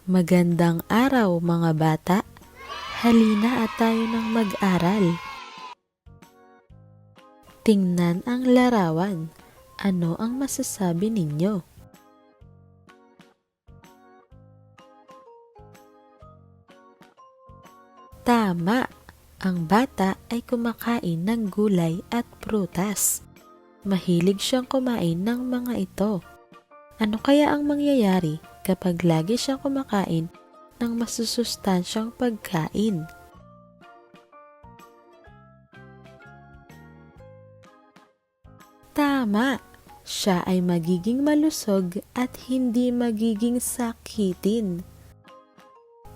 Magandang araw mga bata. Halina at tayo ng mag-aral. Tingnan ang larawan. Ano ang masasabi ninyo? Tama! Ang bata ay kumakain ng gulay at prutas. Mahilig siyang kumain ng mga ito. Ano kaya ang mangyayari kapag lagi siyang kumakain ng masusustansyang pagkain? Tama! Siya ay magiging malusog at hindi magiging sakitin.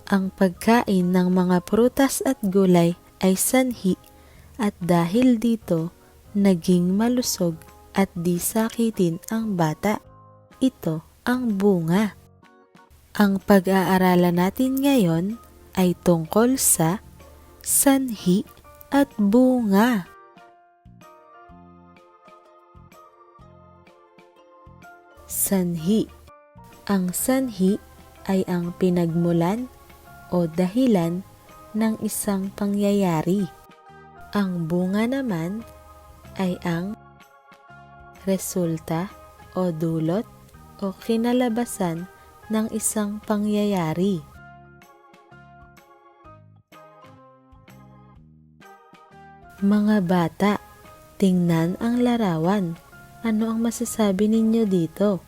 Ang pagkain ng mga prutas at gulay ay sanhi at dahil dito, naging malusog at di sakitin ang bata. Ito ang bunga. Ang pag-aaralan natin ngayon ay tungkol sa sanhi at bunga. Sanhi. Ang sanhi ay ang pinagmulan o dahilan ng isang pangyayari. Ang bunga naman ay ang resulta o dulot o kinalabasan ng isang pangyayari. Mga bata, tingnan ang larawan. Ano ang masasabi ninyo dito?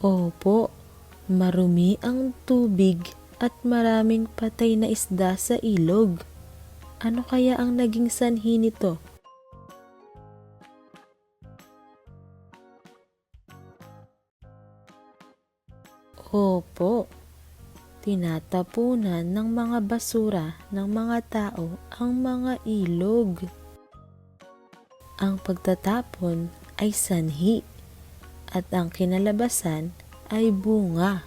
Opo, marumi ang tubig at maraming patay na isda sa ilog. Ano kaya ang naging sanhi nito? Opo, tinatapunan ng mga basura ng mga tao ang mga ilog. Ang pagtatapon ay sanhi at ang kinalabasan ay bunga.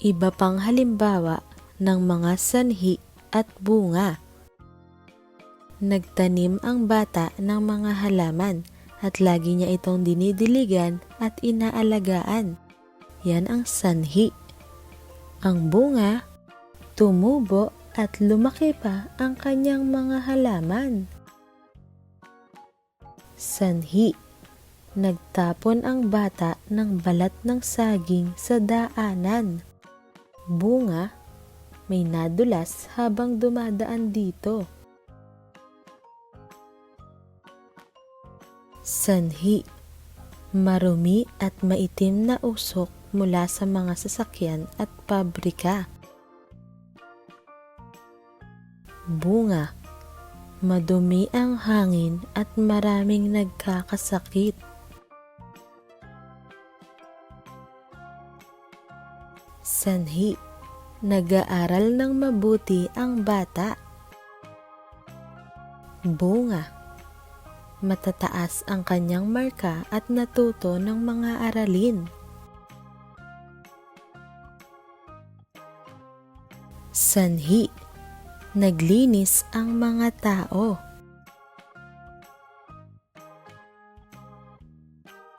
Iba pang halimbawa ng mga sanhi at bunga. Nagtanim ang bata ng mga halaman at lagi niya itong dinidiligan at inaalagaan. Yan ang sanhi. Ang bunga, tumubo at lumaki pa ang kanyang mga halaman. Sanhi. Nagtapon ang bata ng balat ng saging sa daanan. Bunga, may nadulas habang dumadaan dito. Sanhi, marumi at maitim na usok mula sa mga sasakyan at pabrika. Bunga, madumi ang hangin at maraming nagkakasakit. Sanhi, nag-aaral ng mabuti ang bata. Bunga, matataas ang kanyang marka at natuto ng mga aralin. Sanhi, naglinis ang mga tao.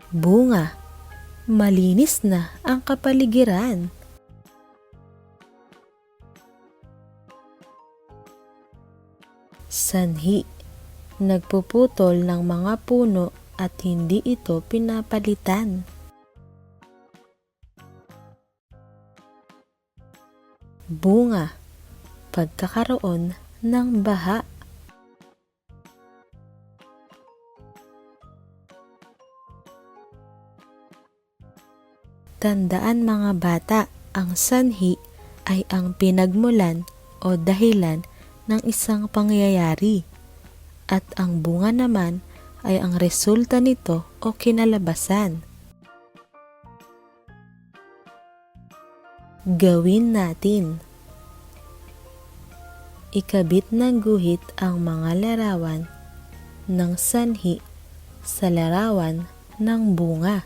Bunga, malinis na ang kapaligiran. Sanhi, nagpuputol ng mga puno at hindi ito pinapalitan. Bunga, pagkakaroon ng baha. Tandaan mga bata, ang sanhi ay ang pinagmulan o dahilan ng isang pangyayari at ang bunga naman ay ang resulta nito o kinalabasan. Gawin natin. Ikabit ng guhit ang mga larawan ng sanhi sa larawan ng bunga.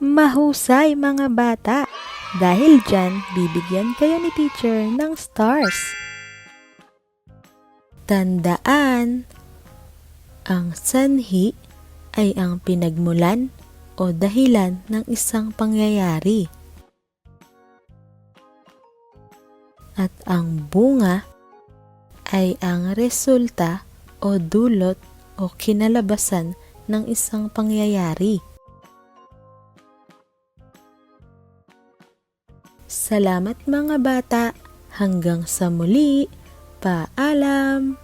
Mahusay mga bata! Dahil dyan, bibigyan kayo ni teacher ng stars. Tandaan, ang sanhi ay ang pinagmulan o dahilan ng isang pangyayari. At ang bunga ay ang resulta o dulot o kinalabasan ng isang pangyayari. Salamat mga bata! Hanggang sa muli! Paalam!